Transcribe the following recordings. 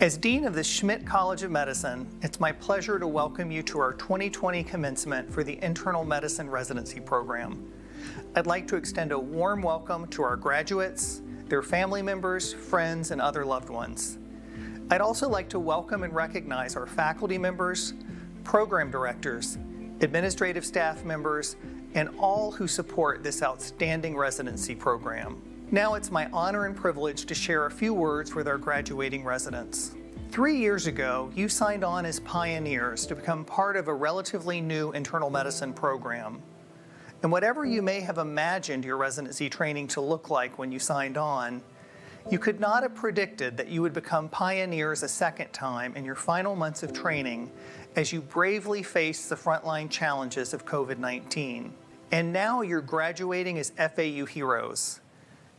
As Dean of the Schmidt College of Medicine, it's my pleasure to welcome you to our 2020 commencement for the Internal Medicine Residency Program. I'd like to extend a warm welcome to our graduates, their family members, friends, and other loved ones. I'd also like to welcome and recognize our faculty members, program directors, administrative staff members, and all who support this outstanding residency program. Now it's my honor and privilege to share a few words with our graduating residents. 3 years ago, you signed on as pioneers to become part of a relatively new internal medicine program. And whatever you may have imagined your residency training to look like when you signed on, you could not have predicted that you would become pioneers a second time in your final months of training as you bravely face the frontline challenges of COVID-19. And now you're graduating as FAU heroes.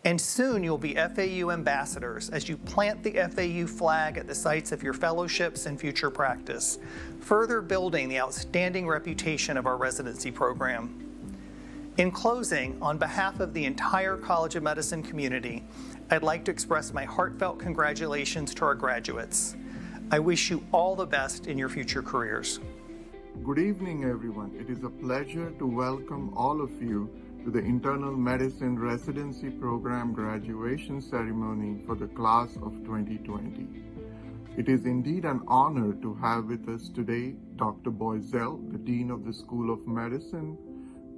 And soon you'll be FAU ambassadors as you plant the FAU flag at the sites of your fellowships and future practice, further building the outstanding reputation of our residency program. In closing, on behalf of the entire College of Medicine community, I'd like to express my heartfelt congratulations to our graduates. I wish you all the best in your future careers. Good evening, everyone. It is a pleasure to welcome all of you to the Internal Medicine Residency Program graduation ceremony for the class of 2020. It is indeed an honor to have with us today Dr. Boiselle, the Dean of the School of Medicine,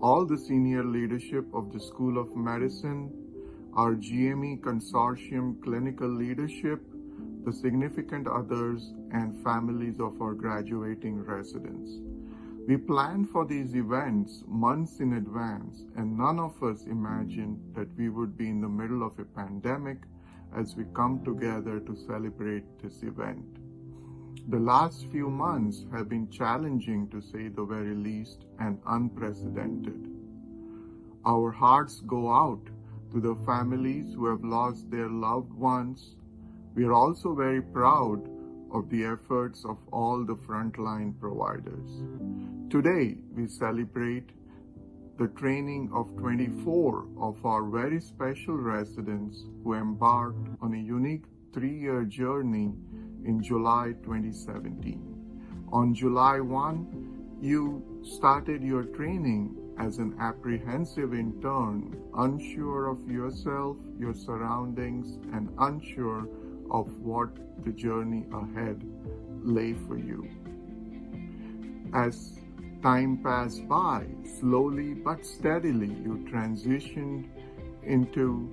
all the senior leadership of the School of Medicine, our GME Consortium clinical leadership, the significant others, and families of our graduating residents. We planned for these events months in advance, and none of us imagined that we would be in the middle of a pandemic as we come together to celebrate this event. The last few months have been challenging, to say the very least, and unprecedented. Our hearts go out to the families who have lost their loved ones. We are also very proud of the efforts of all the frontline providers. Today, we celebrate the training of 24 of our very special residents who embarked on a unique 3-year journey in July 2017. On July 1, you started your training as an apprehensive intern, unsure of yourself, your surroundings, and unsure of what the journey ahead lay for you. As time passed by, slowly but steadily, you transitioned into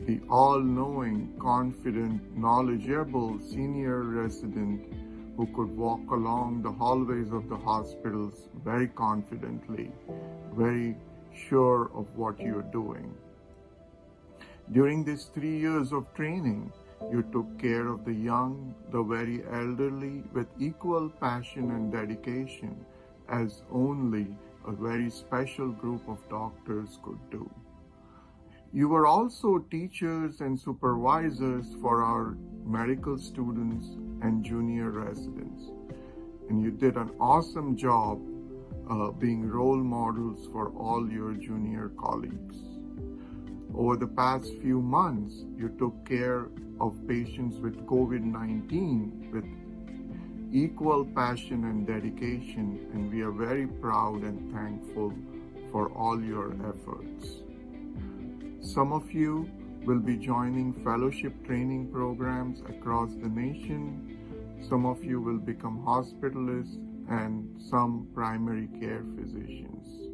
the all-knowing, confident, knowledgeable senior resident who could walk along the hallways of the hospitals very confidently, very sure of what you're doing. During these 3 years of training, you took care of the young, the very elderly, with equal passion and dedication as only a very special group of doctors could do. You were also teachers and supervisors for our medical students and junior residents, and you did an awesome job being role models for all your junior colleagues. Over the past few months, you took care of patients with COVID-19 with equal passion and dedication, and we are very proud and thankful for all your efforts. Some of you will be joining fellowship training programs across the nation. Some of you will become hospitalists and some primary care physicians.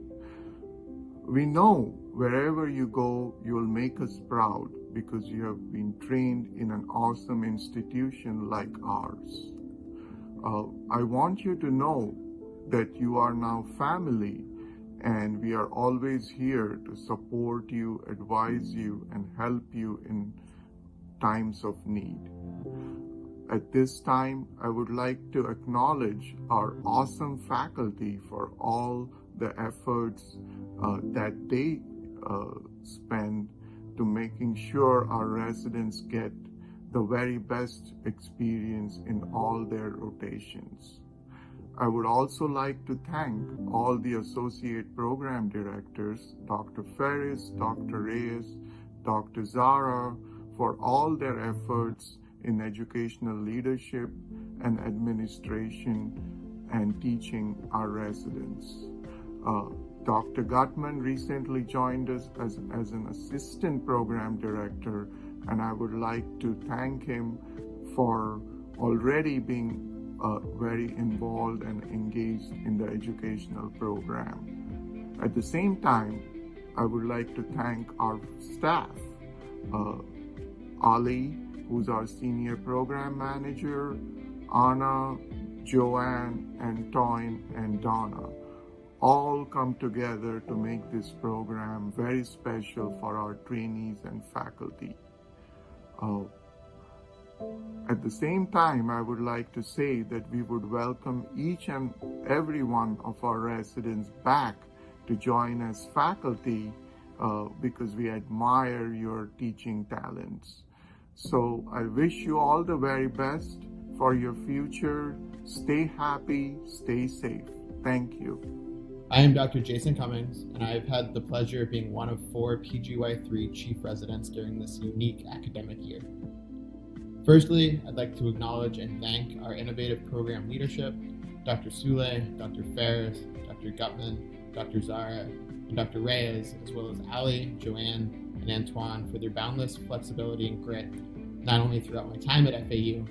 We know wherever you go, you will make us proud because you have been trained in an awesome institution like ours. I want you to know that you are now family, and we are always here to support you, advise you, and help you in times of need. At this time, I would like to acknowledge our awesome faculty for all the efforts that they spend to making sure our residents get the very best experience in all their rotations. I would also like to thank all the associate program directors, Dr. Ferris, Dr. Reyes, Dr. Zara, for all their efforts in educational leadership and administration and teaching our residents. Dr. Gutman recently joined us as an assistant program director, and I would like to thank him for already being very involved and engaged in the educational program. At the same time, I would like to thank our staff, Ali, who's our senior program manager, Anna, Joanne, and Toyn, and Donna, all come together to make this program very special for our trainees and faculty. At the same time, I would like to say that we would welcome each and every one of our residents back to join as faculty because we admire your teaching talents. So I wish you all the very best for your future. Stay happy, stay safe. Thank you. I am Dr. Jason Cummings, and I have had the pleasure of being one of 4 PGY3 chief residents during this unique academic year. Firstly, I'd like to acknowledge and thank our innovative program leadership, Dr. Sule, Dr. Ferris, Dr. Gutman, Dr. Zara, and Dr. Reyes, as well as Ali, Joanne, and Antoine for their boundless flexibility and grit, not only throughout my time at FAU,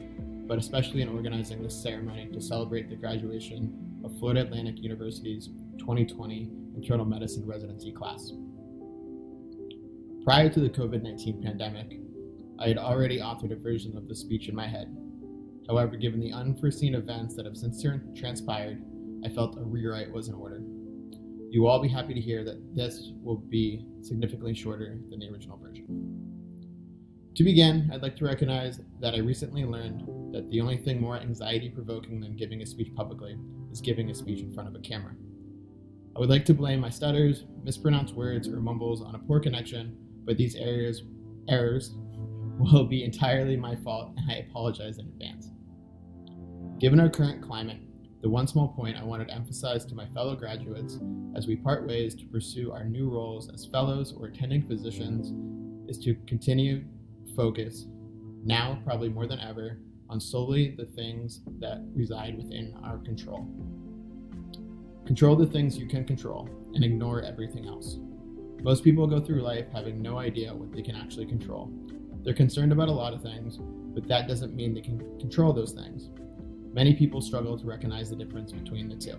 but especially in organizing this ceremony to celebrate the graduation of Florida Atlantic University's 2020 Internal Medicine Residency class. Prior to the COVID-19 pandemic, I had already authored a version of the speech in my head. However, given the unforeseen events that have since transpired, I felt a rewrite was in order. You will all be happy to hear that this will be significantly shorter than the original version. To begin, I'd like to recognize that I recently learned that the only thing more anxiety-provoking than giving a speech publicly is giving a speech in front of a camera. I would like to blame my stutters, mispronounced words, or mumbles on a poor connection, but these errors will be entirely my fault, and I apologize in advance. Given our current climate, the one small point I wanted to emphasize to my fellow graduates as we part ways to pursue our new roles as fellows or attending physicians is to continue focus, now probably more than ever, on solely the things that reside within our control. Control the things you can control and ignore everything else. Most people go through life having no idea what they can actually control. They're concerned about a lot of things, but that doesn't mean they can control those things. Many people struggle to recognize the difference between the two.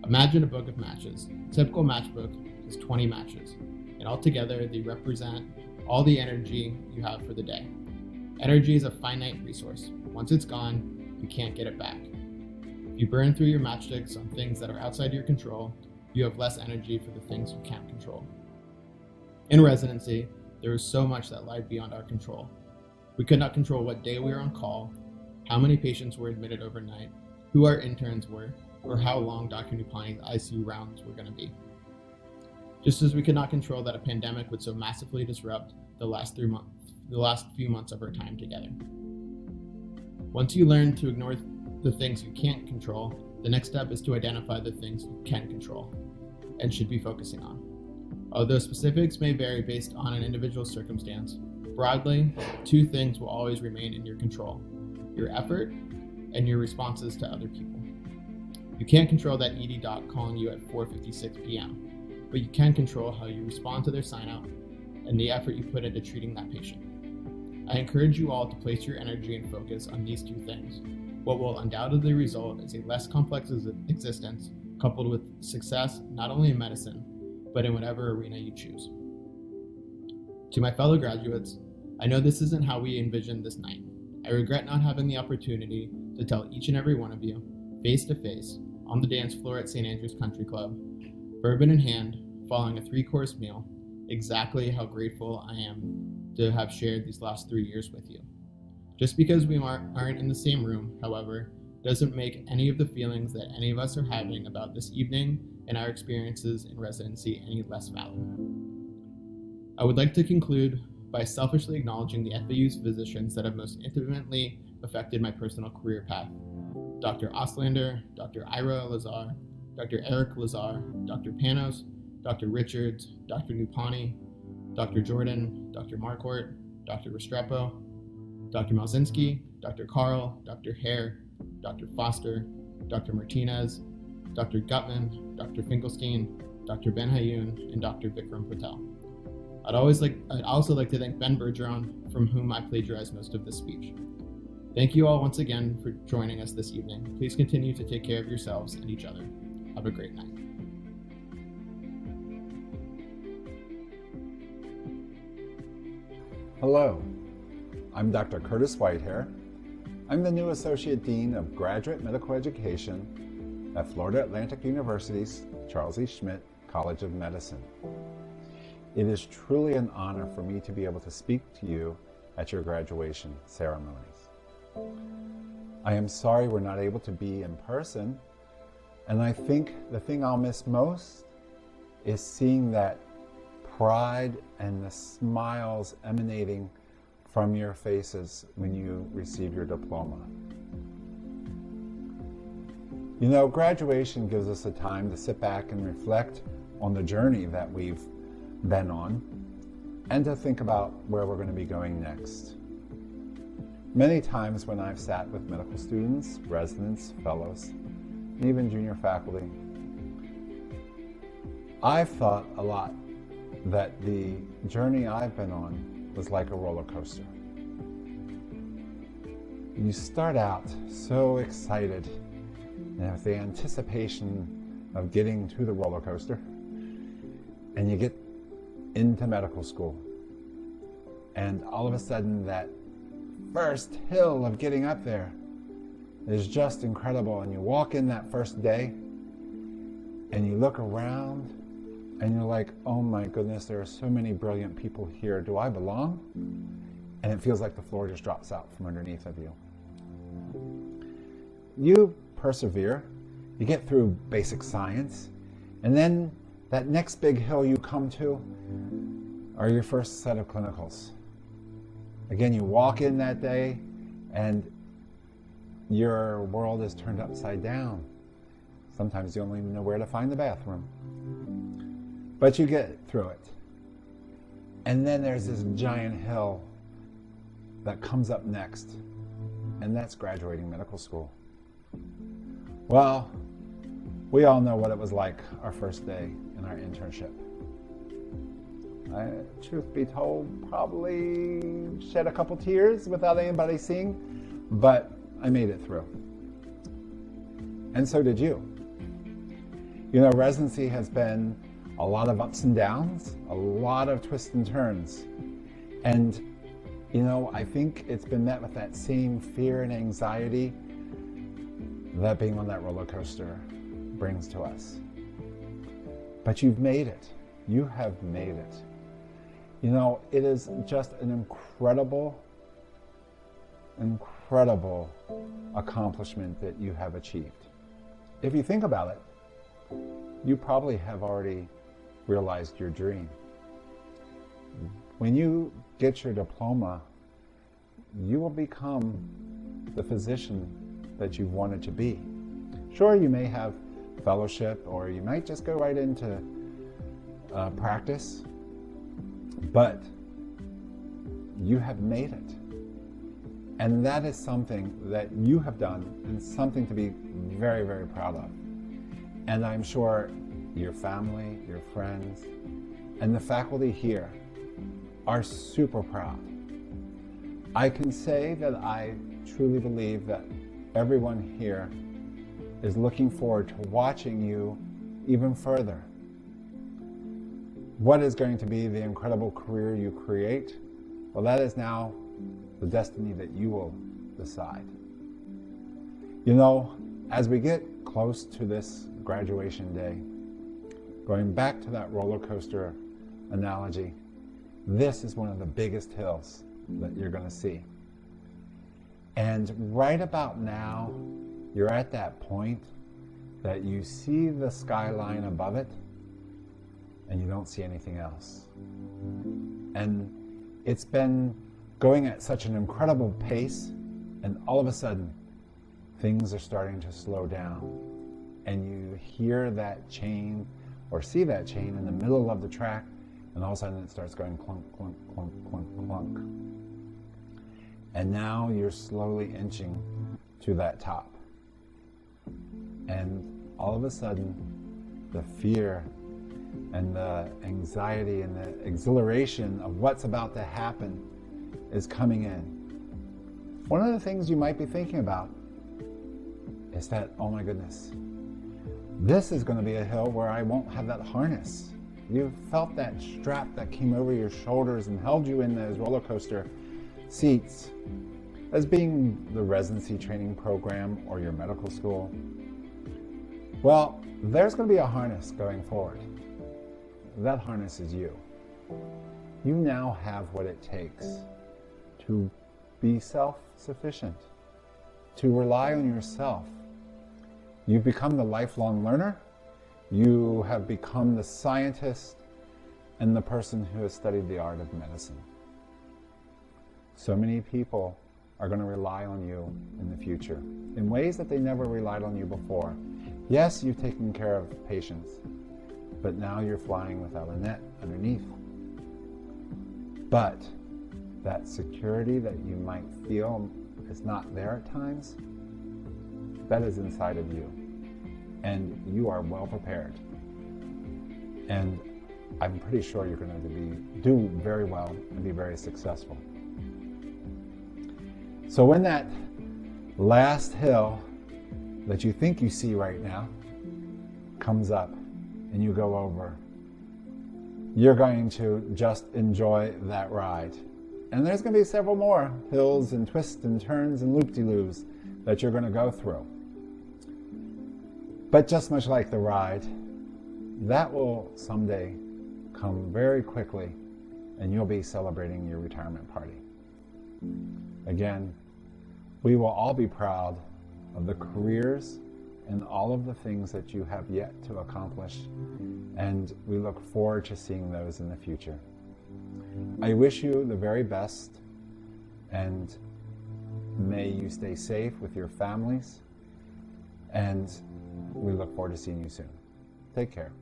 Imagine a book of matches. A typical matchbook is 20 matches, and altogether they represent all the energy you have for the day. Energy is a finite resource. Once it's gone, you can't get it back. If you burn through your matchsticks on things that are outside your control, you have less energy for the things you can't control. In residency, there is so much that lied beyond our control. We could not control what day we were on call, how many patients were admitted overnight, who our interns were, or how long Dr. Nupani's ICU rounds were going to be. Just as we could not control that a pandemic would so massively disrupt the last few months of our time together. Once you learn to ignore the things you can't control, the next step is to identify the things you can control and should be focusing on. Although specifics may vary based on an individual circumstance, broadly, 2 things will always remain in your control: your effort and your responses to other people. You can't control that ED doc calling you at 4:56 p.m., but you can control how you respond to their sign-out and the effort you put into treating that patient. I encourage you all to place your energy and focus on these 2 things. What will undoubtedly result is a less complex existence coupled with success not only in medicine, but in whatever arena you choose. To my fellow graduates, I know this isn't how we envisioned this night. I regret not having the opportunity to tell each and every one of you, face to face, on the dance floor at St. Andrew's Country Club, bourbon in hand, following a 3-course meal, exactly how grateful I am to have shared these last 3 years with you. Just because we aren't in the same room, however, doesn't make any of the feelings that any of us are having about this evening and our experiences in residency any less valid. I would like to conclude by selfishly acknowledging the FAU's physicians that have most intimately affected my personal career path. Dr. Oslander, Dr. Ira Lazar, Dr. Eric Lazar, Dr. Panos, Dr. Richards, Dr. Nupani, Dr. Jordan, Dr. Marquardt, Dr. Restrepo, Dr. Malzinski, Dr. Carl, Dr. Hare, Dr. Foster, Dr. Martinez, Dr. Gutman, Dr. Finkelstein, Dr. Ben-Hayoun, and Dr. Vikram Patel. I'd also like to thank Ben Bergeron, from whom I plagiarized most of this speech. Thank you all once again for joining us this evening. Please continue to take care of yourselves and each other. Have a great night. Hello, I'm Dr. Curtis Whitehair. I'm the new Associate Dean of Graduate Medical Education at Florida Atlantic University's Charles E. Schmidt College of Medicine. It is truly an honor for me to be able to speak to you at your graduation ceremonies. I am sorry we're not able to be in person, and I think the thing I'll miss most is seeing that pride and the smiles emanating from your faces when you receive your diploma. You know, graduation gives us a time to sit back and reflect on the journey that we've been on and to think about where we're going to be going next. Many times when I've sat with medical students, residents, fellows, and even junior faculty, I've thought a lot that the journey I've been on was like a roller coaster. You start out so excited and with the anticipation of getting to the roller coaster, and you get into medical school, and all of a sudden that first hill of getting up there is just incredible, and you walk in that first day and you look around and you're like, oh my goodness, there are so many brilliant people here. Do I belong? And it feels like the floor just drops out from underneath of you. You persevere, you get through basic science, and then that next big hill you come to are your first set of clinicals. Again, you walk in that day and your world is turned upside down. Sometimes you don't even know where to find the bathroom. But you get through it. And then there's this giant hill that comes up next, and that's graduating medical school. Well, we all know what it was like our first day in our internship. Truth be told, probably shed a couple tears without anybody seeing, but I made it through. And so did you. You know, residency has been a lot of ups and downs, a lot of twists and turns. And, you know, I think it's been met with that same fear and anxiety that being on that roller coaster brings to us. But you've made it. You have made it. You know, it is just an incredible accomplishment that you have achieved. If you think about it, you probably have already realized your dream. When you get your diploma, you will become the physician that you've wanted to be. Sure, you may have fellowship, or you might just go right into practice, but you have made it. And that is something that you have done and something to be very, very proud of. And I'm sure your family, your friends, and the faculty here are super proud. I can say that I truly believe that everyone here is looking forward to watching you even further. What is going to be the incredible career you create? Well, that is now the destiny that you will decide. You know, as we get close to this graduation day, going back to that roller coaster analogy, this is one of the biggest hills that you're going to see. And right about now, you're at that point that you see the skyline above it and you don't see anything else. And it's been going at such an incredible pace, and all of a sudden, things are starting to slow down. And you hear that chain or see that chain in the middle of the track, and all of a sudden it starts going clunk, clunk, clunk, clunk, clunk. And now you're slowly inching to that top. And all of a sudden, the fear and the anxiety and the exhilaration of what's about to happen is coming in. One of the things you might be thinking about is that, oh my goodness, this is going to be a hill where I won't have that harness. You felt that strap that came over your shoulders and held you in those roller coaster seats. As being the residency training program or your medical school, well, there's going to be a harness going forward. That harness is you. You now have what it takes to be self-sufficient, to rely on yourself. You've become the lifelong learner. You have become the scientist and the person who has studied the art of medicine. So many people are going to rely on you in the future in ways that they never relied on you before. Yes, you've taken care of patients, but now you're flying without a net underneath. But that security that you might feel is not there at times, that is inside of you. And you are well prepared. And I'm pretty sure you're going to do very well and be very successful. So when that last hill that you think you see right now comes up and you go over, you're going to just enjoy that ride. And there's going to be several more hills and twists and turns and loop-de-loos that you're going to go through. But just much like the ride, that will someday come very quickly and you'll be celebrating your retirement party. Again, we will all be proud of the careers and all of the things that you have yet to accomplish, and we look forward to seeing those in the future. I wish you the very best, and may you stay safe with your families, and we look forward to seeing you soon. Take care.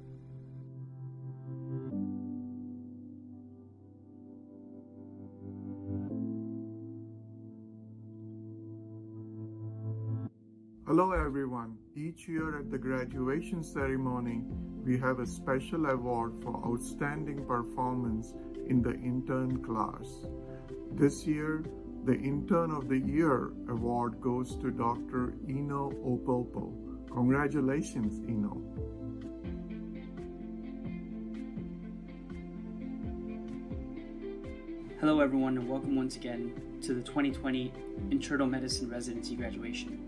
Hello everyone. Each year at the graduation ceremony, we have a special award for outstanding performance in the intern class. This year, the Intern of the Year award goes to Dr. Eno Opopo. Congratulations, Eno. Hello everyone, and welcome once again to the 2020 Internal Medicine Residency graduation.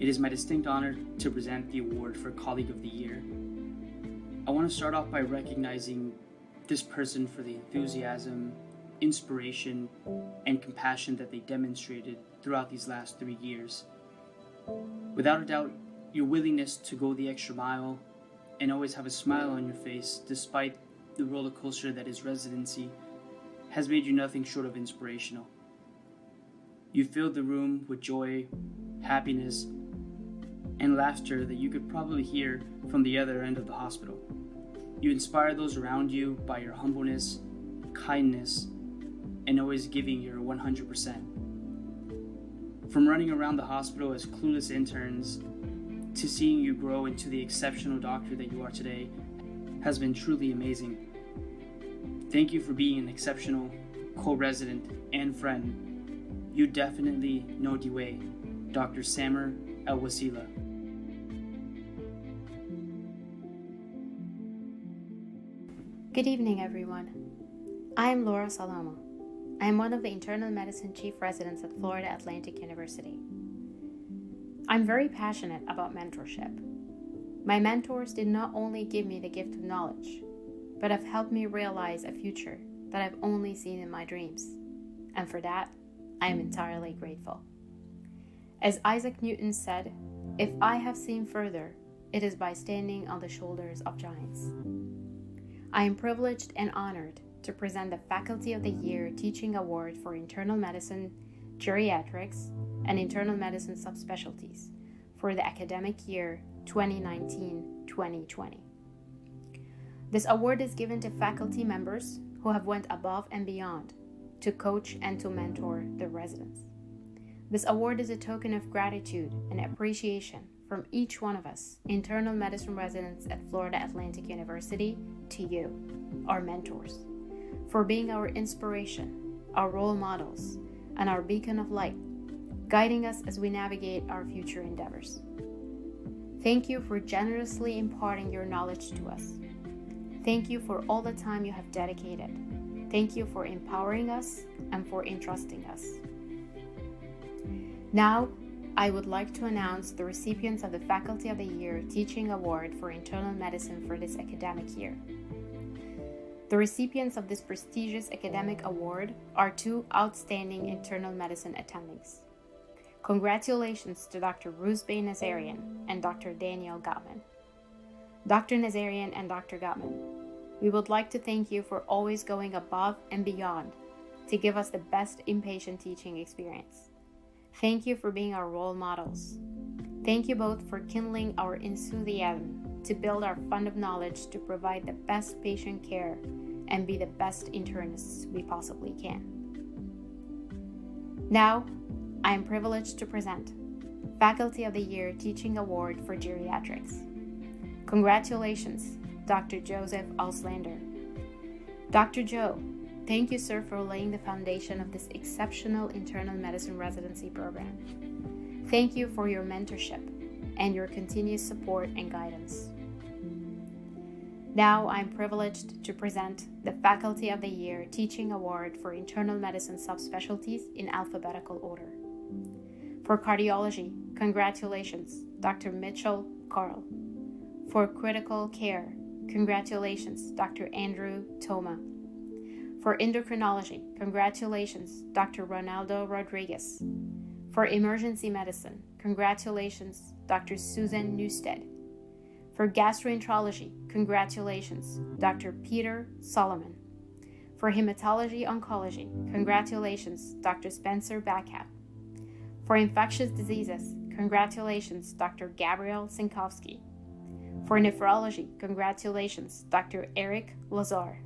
It is my distinct honor to present the award for Colleague of the Year. I want to start off by recognizing this person for the enthusiasm, inspiration, and compassion that they demonstrated throughout these last 3 years. Without a doubt, your willingness to go the extra mile and always have a smile on your face despite the roller coaster that is residency has made you nothing short of inspirational. You filled the room with joy, happiness, and laughter that you could probably hear from the other end of the hospital. You inspire those around you by your humbleness, kindness, and always giving your 100%. From running around the hospital as clueless interns to seeing you grow into the exceptional doctor that you are today has been truly amazing. Thank you for being an exceptional co-resident and friend. You definitely know the way, Dr. Samer El-Wasila. Good evening, everyone. I am Laura Salomo. I am one of the internal medicine chief residents at Florida Atlantic University. I'm very passionate about mentorship. My mentors did not only give me the gift of knowledge, but have helped me realize a future that I've only seen in my dreams. And for that, I am entirely grateful. As Isaac Newton said, "If I have seen further, it is by standing on the shoulders of giants." I am privileged and honored to present the Faculty of the Year Teaching Award for Internal Medicine, Geriatrics, and Internal Medicine subspecialties for the academic year 2019-2020. This award is given to faculty members who have went above and beyond to coach and to mentor the residents. This award is a token of gratitude and appreciation from each one of us, internal medicine residents at Florida Atlantic University, to you, our mentors, for being our inspiration, our role models, and our beacon of light, guiding us as we navigate our future endeavors. Thank you for generously imparting your knowledge to us. Thank you for all the time you have dedicated. Thank you for empowering us and for entrusting us. Now, I would like to announce the recipients of the Faculty of the Year Teaching Award for Internal Medicine for this academic year. The recipients of this prestigious academic award are two outstanding internal medicine attendings. Congratulations to Dr. Ruzbeh Nazarian and Dr. Daniel Gottman. Dr. Nazarian and Dr. Gottman, we would like to thank you for always going above and beyond to give us the best inpatient teaching experience. Thank you for being our role models. Thank you both for kindling our enthusiasm to build our fund of knowledge to provide the best patient care and be the best internists we possibly can. Now, I am privileged to present Faculty of the Year Teaching Award for Geriatrics. Congratulations, Dr. Joseph Auslander. Dr. Joe, thank you, sir, for laying the foundation of this exceptional internal medicine residency program. Thank you for your mentorship and your continuous support and guidance. Now I'm privileged to present the Faculty of the Year Teaching Award for Internal Medicine Subspecialties in alphabetical order. For Cardiology, congratulations, Dr. Mitchell Carl. For Critical Care, congratulations, Dr. Andrew Toma. For Endocrinology, congratulations, Dr. Ronaldo Rodriguez. For Emergency Medicine, congratulations, Dr. Susan Newstead. For Gastroenterology, congratulations, Dr. Peter Solomon. For Hematology Oncology, congratulations, Dr. Spencer Backup. For Infectious Diseases, congratulations, Dr. Gabriel Sinkowski. For Nephrology, congratulations, Dr. Eric Lazar.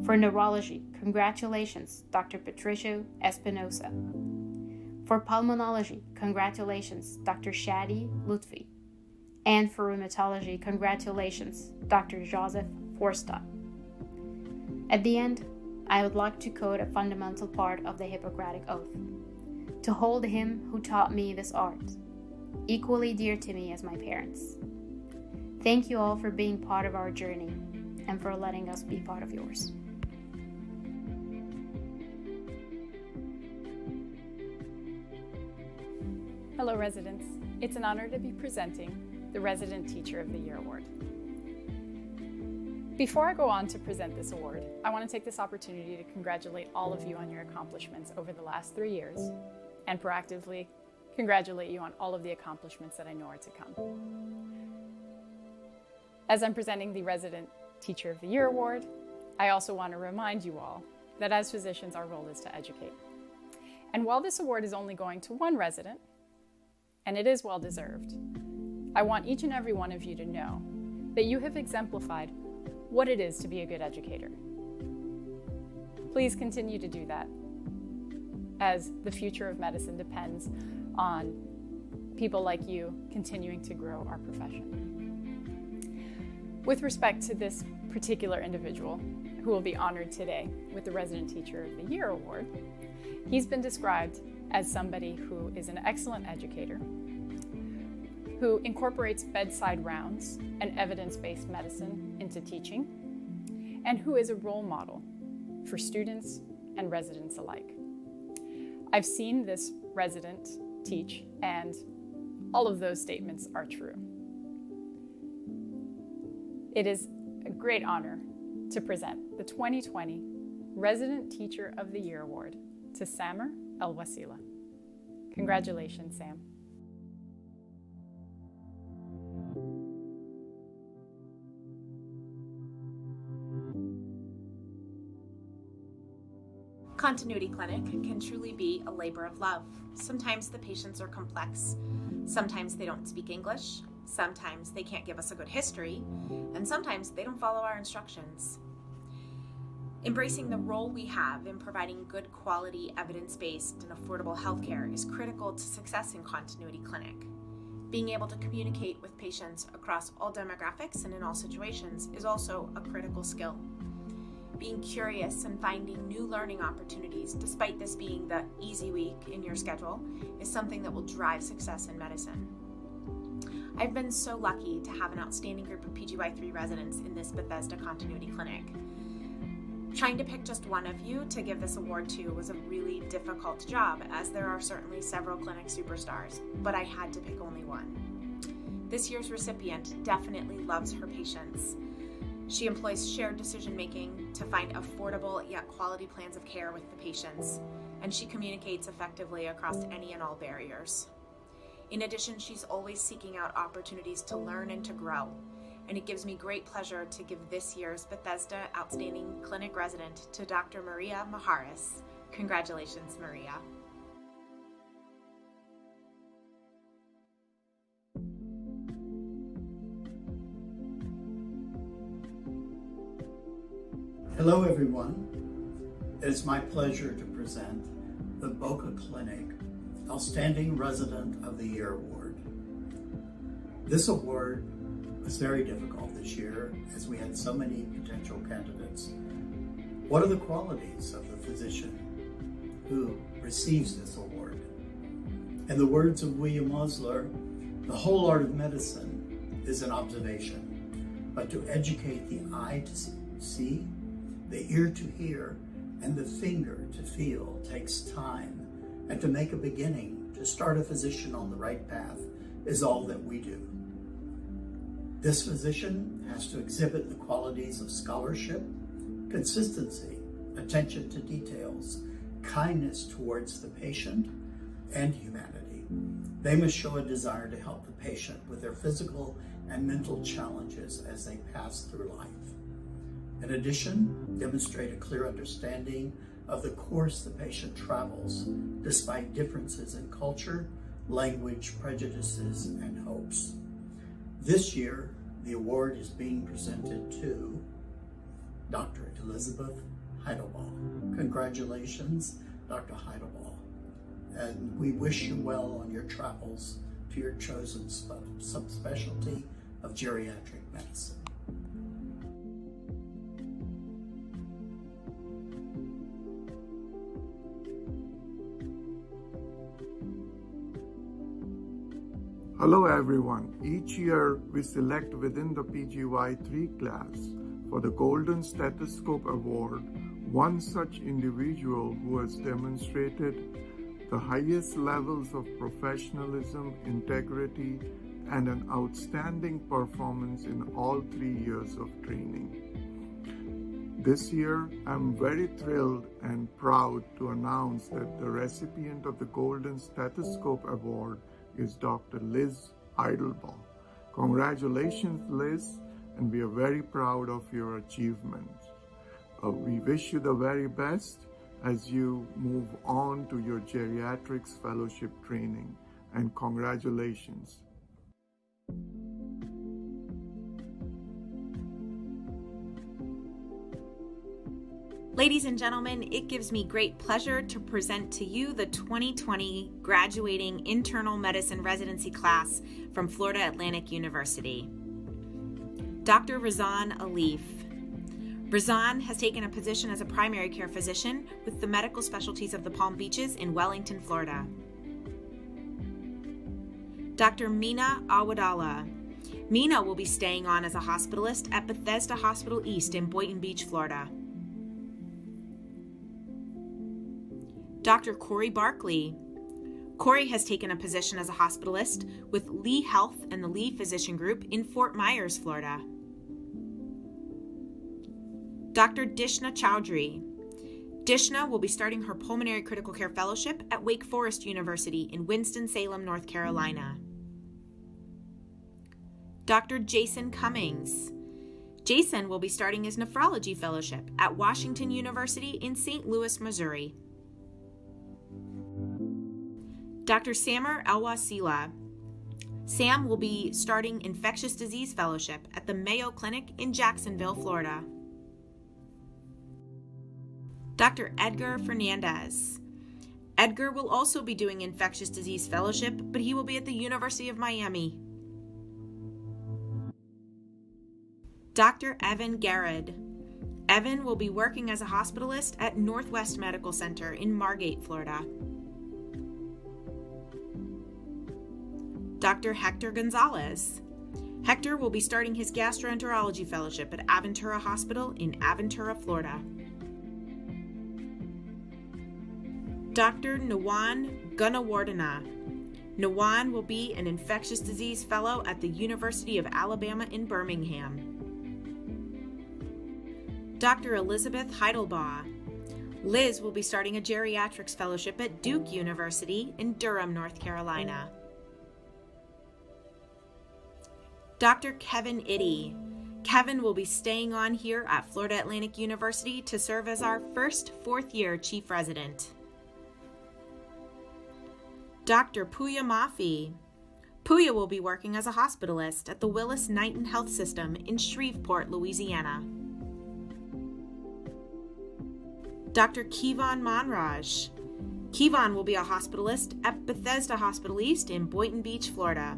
For Neurology, congratulations, Dr. Patricio Espinosa. For Pulmonology, congratulations, Dr. Shadi Lutfi. And for Rheumatology, congratulations, Dr. Joseph Forstad. At the end, I would like to quote a fundamental part of the Hippocratic Oath: to hold him who taught me this art, equally dear to me as my parents. Thank you all for being part of our journey and for letting us be part of yours. Hello residents, it's an honor to be presenting the Resident Teacher of the Year Award. Before I go on to present this award, I want to take this opportunity to congratulate all of you on your accomplishments over the last 3 years, and proactively congratulate you on all of the accomplishments that I know are to come. As I'm presenting the Resident Teacher of the Year Award, I also want to remind you all that as physicians, our role is to educate. And while this award is only going to one resident, and it is well-deserved, I want each and every one of you to know that you have exemplified what it is to be a good educator. Please continue to do that, as the future of medicine depends on people like you continuing to grow our profession. With respect to this particular individual who will be honored today with the Resident Teacher of the Year Award, he's been described as somebody who is an excellent educator, who incorporates bedside rounds and evidence-based medicine into teaching, and who is a role model for students and residents alike. I've seen this resident teach, and all of those statements are true. It is a great honor to present the 2020 Resident Teacher of the Year Award to Samer El-Wasila. Congratulations, Sam. Continuity clinic can truly be a labor of love. Sometimes the patients are complex, sometimes they don't speak English, sometimes they can't give us a good history, and sometimes they don't follow our instructions. Embracing the role we have in providing good quality, evidence-based, and affordable healthcare is critical to success in Continuity Clinic. Being able to communicate with patients across all demographics and in all situations is also a critical skill. Being curious and finding new learning opportunities, despite this being the easy week in your schedule, is something that will drive success in medicine. I've been so lucky to have an outstanding group of PGY3 residents in this Bethesda Continuity Clinic. Trying to pick just one of you to give this award to was a really difficult job, as there are certainly several clinic superstars, but I had to pick only one. This year's recipient definitely loves her patients. She employs shared decision-making to find affordable yet quality plans of care with the patients, and she communicates effectively across any and all barriers. In addition, she's always seeking out opportunities to learn and to grow, and it gives me great pleasure to give this year's Bethesda Outstanding Clinic Resident to Dr. Maria Maharis. Congratulations, Maria. Hello everyone. It is my pleasure to present the Boca Clinic Outstanding Resident of the Year Award. This award was very difficult this year as we had so many potential candidates. What are the qualities of the physician who receives this award? In the words of William Osler, the whole art of medicine is an observation, but to educate the eye to see, the ear to hear, and the finger to feel takes time, and to make a beginning, to start a physician on the right path, is all that we do. This physician has to exhibit the qualities of scholarship, consistency, attention to details, kindness towards the patient, and humanity. They must show a desire to help the patient with their physical and mental challenges as they pass through life. In addition, demonstrate a clear understanding of the course the patient travels, despite differences in culture, language, prejudices, and hopes. This year, the award is being presented to Dr. Elizabeth Heidelbaugh. Congratulations, Dr. Heidelbaugh. And we wish you well on your travels to your chosen subspecialty of geriatric medicine. Hello everyone. Each year we select within the PGY3 class for the Golden Stethoscope Award one such individual who has demonstrated the highest levels of professionalism, integrity, and an outstanding performance in all 3 years of training. This year, I'm very thrilled and proud to announce that the recipient of the Golden Stethoscope Award is Dr. Liz Heidelbaugh. Congratulations, Liz, and we are very proud of your achievements. We wish you the very best as you move on to your geriatrics fellowship training, and congratulations. Ladies and gentlemen, it gives me great pleasure to present to you the 2020 graduating internal medicine residency class from Florida Atlantic University. Dr. Razan Alif. Razan has taken a position as a primary care physician with the medical specialties of the Palm Beaches in Wellington, Florida. Dr. Mina Awadallah. Mina will be staying on as a hospitalist at Bethesda Hospital East in Boynton Beach, Florida. Dr. Corey Barkley. Corey has taken a position as a hospitalist with Lee Health and the Lee Physician Group in Fort Myers, Florida. Dr. Dishna Chowdhury. Dishna will be starting her pulmonary critical care fellowship at Wake Forest University in Winston-Salem, North Carolina. Dr. Jason Cummings. Jason will be starting his nephrology fellowship at Washington University in St. Louis, Missouri. Dr. Samer El-Wasila. Sam will be starting infectious disease fellowship at the Mayo Clinic in Jacksonville, Florida. Dr. Edgar Fernandez. Edgar will also be doing infectious disease fellowship, but he will be at the University of Miami. Dr. Evan Garrett. Evan will be working as a hospitalist at Northwest Medical Center in Margate, Florida. Dr. Hector Gonzalez. Hector will be starting his gastroenterology fellowship at Aventura Hospital in Aventura, Florida. Dr. Nawan Gunawardena. Nawan will be an infectious disease fellow at the University of Alabama in Birmingham. Dr. Elizabeth Heidelbaugh. Liz will be starting a geriatrics fellowship at Duke University in Durham, North Carolina. Dr. Kevin Itty. Kevin will be staying on here at Florida Atlantic University to serve as our first fourth-year chief resident. Dr. Puya Mafi. Puya will be working as a hospitalist at the Willis Knighton Health System in Shreveport, Louisiana. Dr. Kevon Monraj. Kevon will be a hospitalist at Bethesda Hospital East in Boynton Beach, Florida.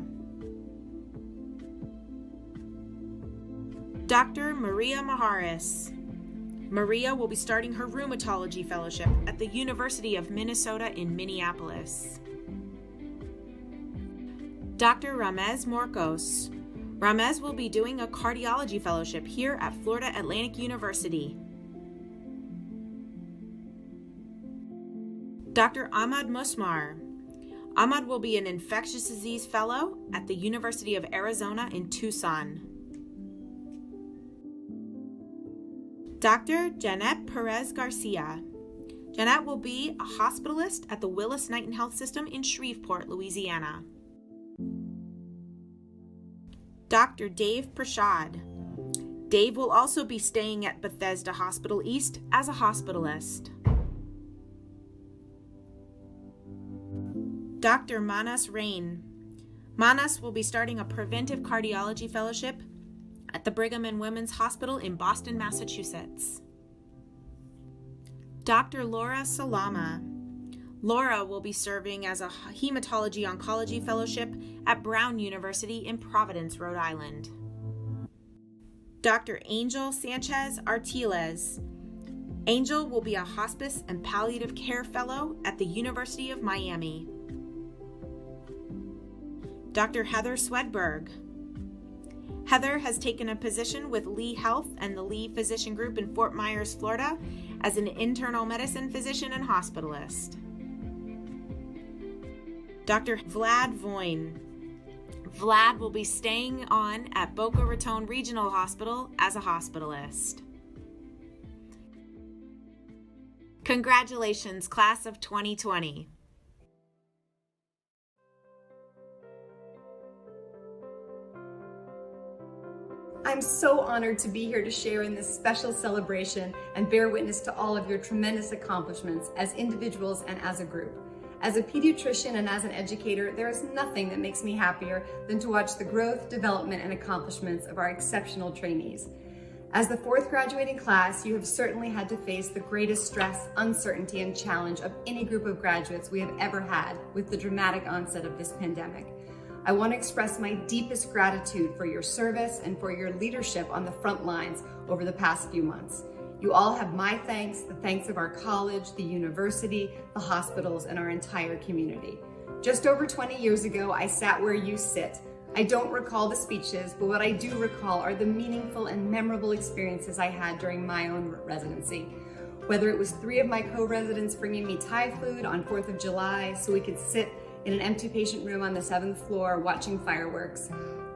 Dr. Maria Maharis. Maria will be starting her rheumatology fellowship at the University of Minnesota in Minneapolis. Dr. Ramez Morcos. Ramez will be doing a cardiology fellowship here at Florida Atlantic University. Dr. Ahmad Musmar. Ahmad will be an infectious disease fellow at the University of Arizona in Tucson. Dr. Janet Perez Garcia. Janet will be a hospitalist at the Willis Knighton Health System in Shreveport, Louisiana. Dr. Dave Prashad. Dave will also be staying at Bethesda Hospital East as a hospitalist. Dr. Manas Rain. Manas will be starting a preventive cardiology fellowship at the Brigham and Women's Hospital in Boston, Massachusetts. Dr. Laura Salama. Laura will be serving as a hematology oncology fellowship at Brown University in Providence, Rhode Island. Dr. Angel Sanchez Artiles. Angel will be a hospice and palliative care fellow at the University of Miami. Dr. Heather Swedberg. Heather has taken a position with Lee Health and the Lee Physician Group in Fort Myers, Florida, as an internal medicine physician and hospitalist. Dr. Vlad Voin. Vlad will be staying on at Boca Raton Regional Hospital as a hospitalist. Congratulations, class of 2020. I'm so honored to be here to share in this special celebration and bear witness to all of your tremendous accomplishments as individuals and as a group. As a pediatrician and as an educator, there is nothing that makes me happier than to watch the growth, development, and accomplishments of our exceptional trainees. As the fourth graduating class, you have certainly had to face the greatest stress, uncertainty, and challenge of any group of graduates we have ever had with the dramatic onset of this pandemic. I want to express my deepest gratitude for your service and for your leadership on the front lines over the past few months. You all have my thanks, the thanks of our college, the university, the hospitals, and our entire community. Just over 20 years ago, I sat where you sit. I don't recall the speeches, but what I do recall are the meaningful and memorable experiences I had during my own residency. Whether it was 3 of my co-residents bringing me Thai food on 4th of July so we could sit in an empty patient room on the 7th floor watching fireworks,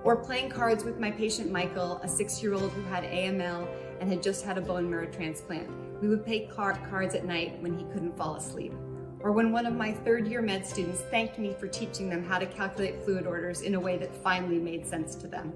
or playing cards with my patient Michael, a 6-year-old who had AML and had just had a bone marrow transplant. We would play cards at night when he couldn't fall asleep. Or when one of my 3rd-year med students thanked me for teaching them how to calculate fluid orders in a way that finally made sense to them.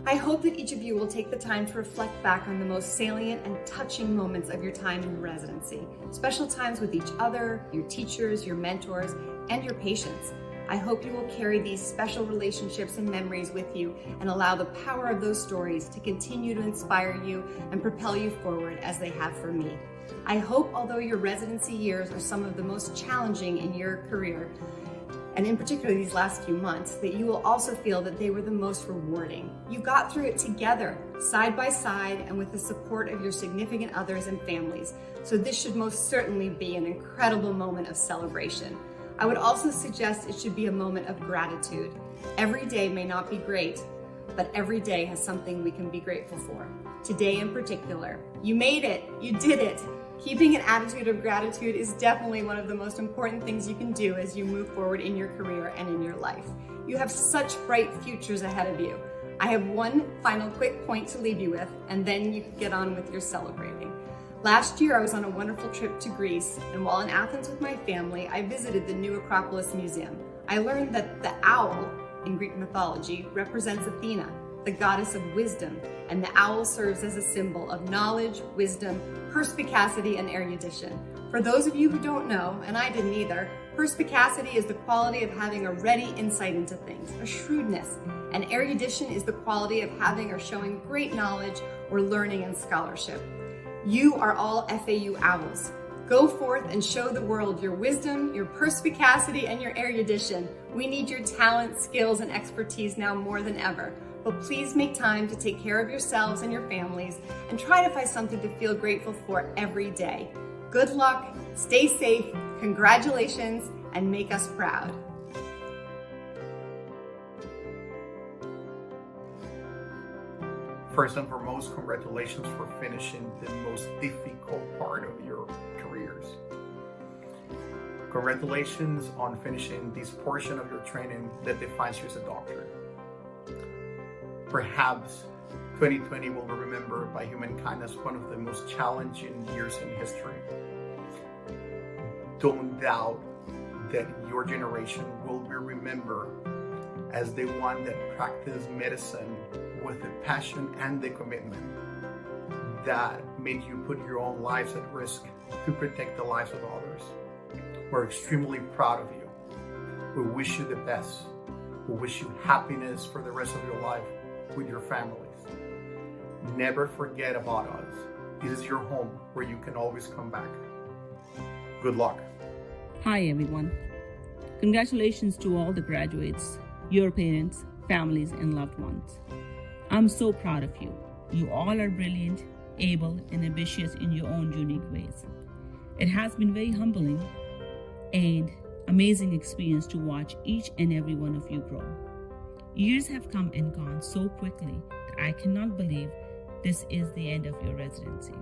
I hope that each of you will take the time to reflect back on the most salient and touching moments of your time in residency, special times with each other, your teachers, your mentors, and your patients. I hope you will carry these special relationships and memories with you and allow the power of those stories to continue to inspire you and propel you forward as they have for me. I hope, although your residency years are some of the most challenging in your career, and in particular these last few months, that you will also feel that they were the most rewarding. You got through it together, side by side, and with the support of your significant others and families. So this should most certainly be an incredible moment of celebration. I would also suggest it should be a moment of gratitude. Every day may not be great, but every day has something we can be grateful for. Today in particular, you made it, you did it. Keeping an attitude of gratitude is definitely one of the most important things you can do as you move forward in your career and in your life. You have such bright futures ahead of you. I have one final quick point to leave you with, and then you can get on with your celebrating. Last year, I was on a wonderful trip to Greece, and while in Athens with my family, I visited the new Acropolis Museum. I learned that the owl in Greek mythology represents Athena, the goddess of wisdom, and the owl serves as a symbol of knowledge, wisdom, perspicacity, and erudition. For those of you who don't know, and I didn't either, perspicacity is the quality of having a ready insight into things, a shrewdness, and erudition is the quality of having or showing great knowledge or learning and scholarship. You are all FAU owls. Go forth and show the world your wisdom, your perspicacity, and your erudition. We need your talent, skills, and expertise now more than ever. But please make time to take care of yourselves and your families and try to find something to feel grateful for every day. Good luck, stay safe, congratulations, and make us proud. First and foremost, congratulations for finishing the most difficult part of your careers. Congratulations on finishing this portion of your training that defines you as a doctor. Perhaps 2020 will be remembered by humankind as one of the most challenging years in history. Don't doubt that your generation will be remembered as the one that practiced medicine with the passion and the commitment that made you put your own lives at risk to protect the lives of others. We're extremely proud of you. We wish you the best. We wish you happiness for the rest of your life with your families. Never forget about us. This is your home where you can always come back. Good luck. Hi everyone. Congratulations to all the graduates, your parents, families, and loved ones. I'm so proud of you. You all are brilliant, able, and ambitious in your own unique ways. It has been very humbling and amazing experience to watch each and every one of you grow. Years have come and gone so quickly that I cannot believe this is the end of your residency.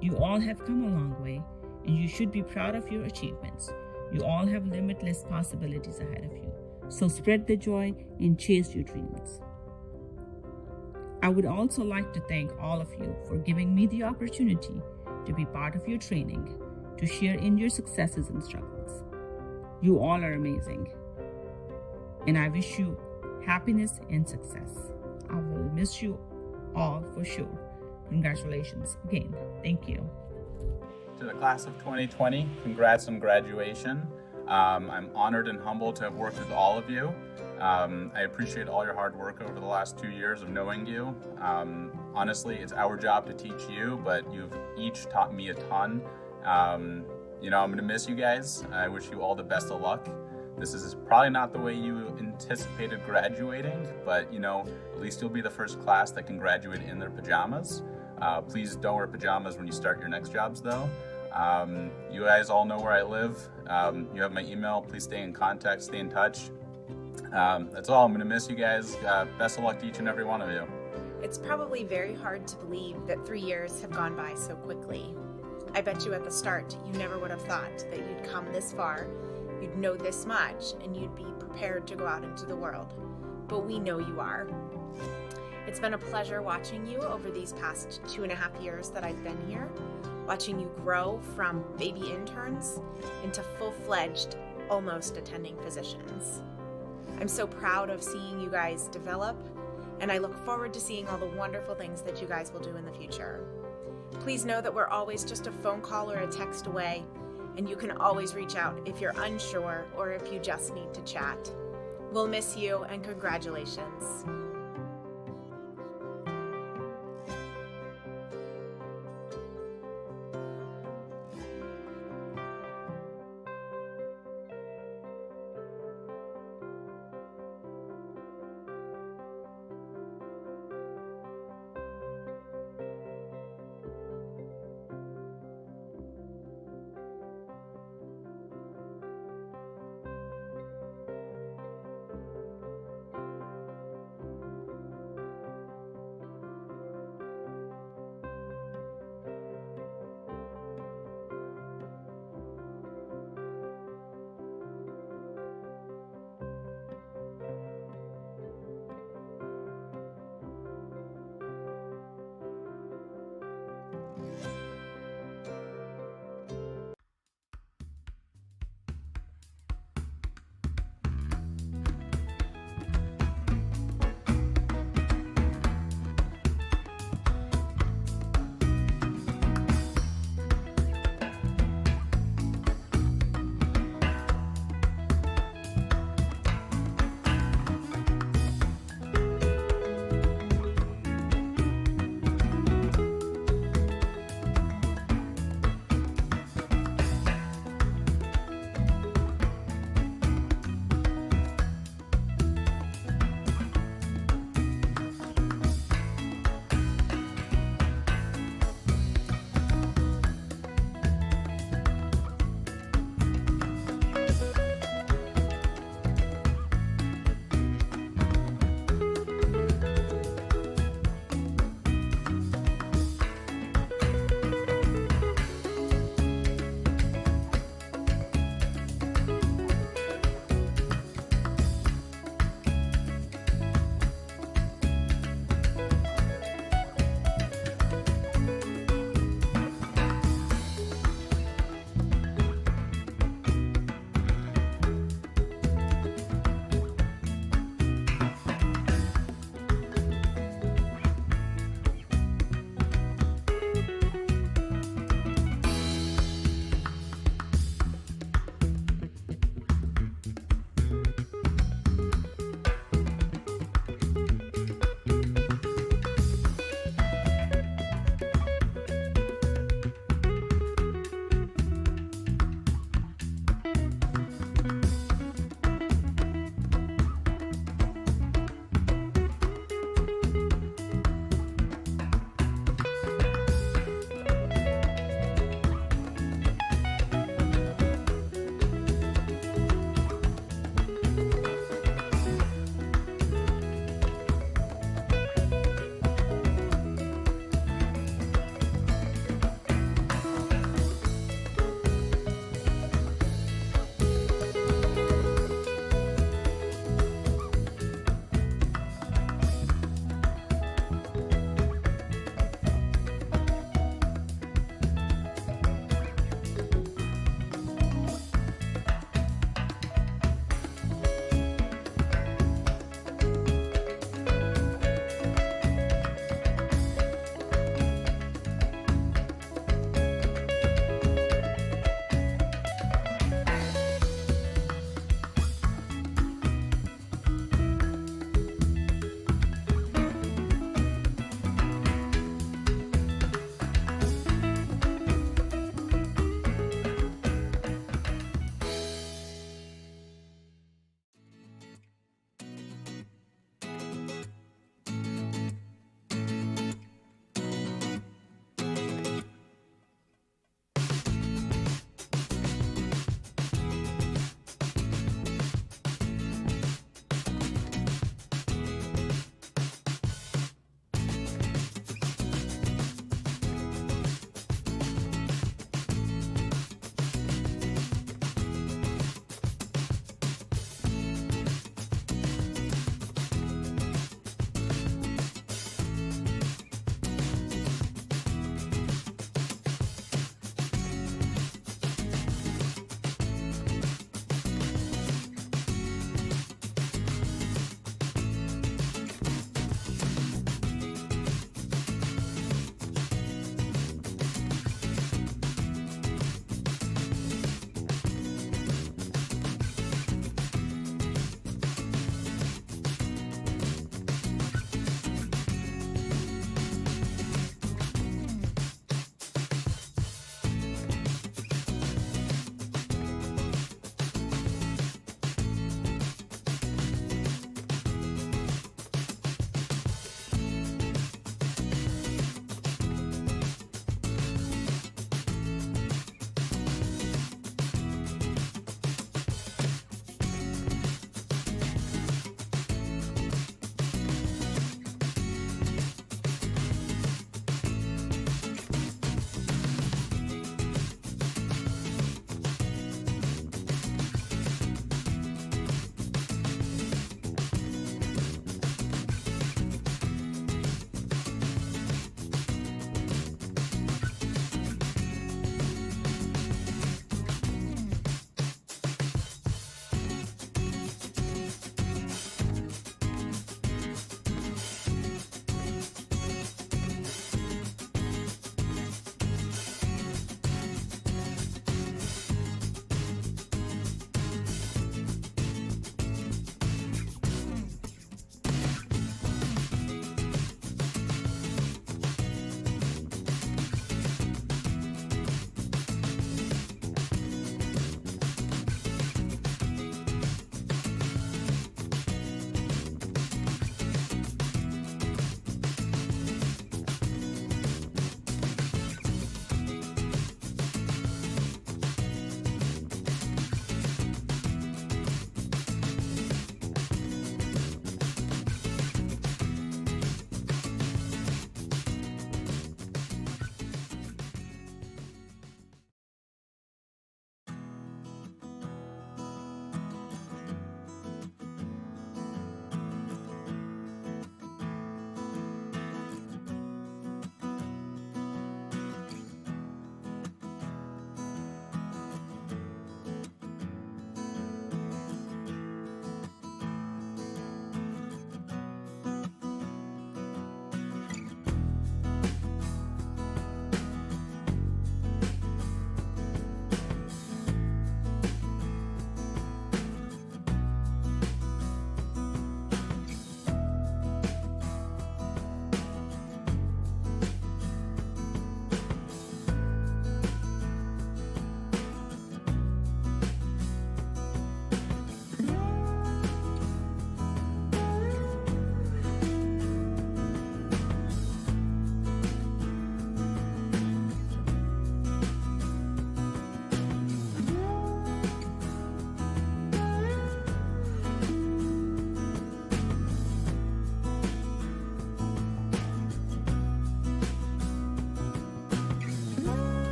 You all have come a long way, and you should be proud of your achievements. You all have limitless possibilities ahead of you. So spread the joy and chase your dreams. I would also like to thank all of you for giving me the opportunity to be part of your training, to share in your successes and struggles. You all are amazing, and I wish you happiness and success. I will miss you all for sure. Congratulations again. Thank you. To the class of 2020, congrats on graduation. I'm honored and humbled to have worked with all of you. I appreciate all your hard work over the last 2 years of knowing you. Honestly, it's our job to teach you, but you've each taught me a ton. I'm going to miss you guys. I wish you all the best of luck. This is probably not the way you anticipated graduating, but at least you'll be the first class that can graduate in their pajamas. Please don't wear pajamas when you start your next jobs though. You guys all know where I live. You have my email. Please stay in contact, stay in touch. That's all. I'm going to miss you guys. Best of luck to each and every one of you. It's probably very hard to believe that 3 years have gone by so quickly. I bet you at the start you never would have thought that you'd come this far, you'd know this much, and you'd be prepared to go out into the world. But we know you are. It's been a pleasure watching you over these past 2.5 years that I've been here, watching you grow from baby interns into full-fledged, almost attending physicians. I'm so proud of seeing you guys develop, and I look forward to seeing all the wonderful things that you guys will do in the future. Please know that we're always just a phone call or a text away, and you can always reach out if you're unsure or if you just need to chat. We'll miss you, and congratulations.